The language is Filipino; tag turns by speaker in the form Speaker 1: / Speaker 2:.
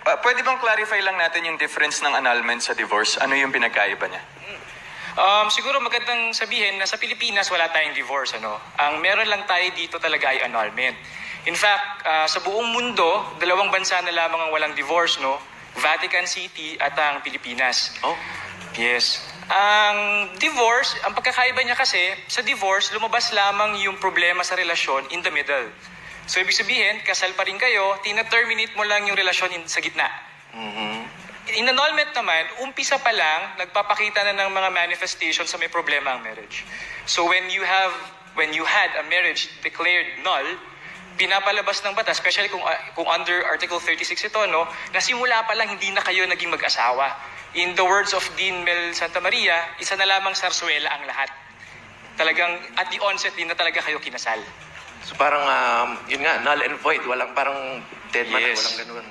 Speaker 1: Pwede bang clarify lang natin yung difference ng annulment sa divorce? Ano yung pinagkaiba niya?
Speaker 2: Siguro magandang sabihin na sa Pilipinas wala tayong divorce. Ang meron lang tayo dito talaga ay annulment. In fact, sa buong mundo, dalawang bansa na lamang ang walang divorce, Vatican City at ang Pilipinas.
Speaker 1: Oh?
Speaker 2: Yes. Ang divorce, ang pagkakaiba niya kasi, sa divorce, lumabas lamang yung problema sa relasyon in the middle. So, ibig sabihin, kasal pa rin kayo, tina-terminate mo lang yung relasyon sa gitna. In annulment naman, umpisa pa lang, nagpapakita na ng mga manifestations sa may problema ang marriage. So, when you had a marriage declared null, pinapalabas ng batas, especially kung under Article 36 ito, na simula pa lang hindi na kayo naging mag-asawa. In the words of Dean Mel Santa Maria, isa na lamang sarsuela ang lahat. Talagang at the onset din na talaga kayo kinasal.
Speaker 3: So parang, yun nga, null and void. Walang parang dead man,
Speaker 2: Yes.
Speaker 3: walang ganun.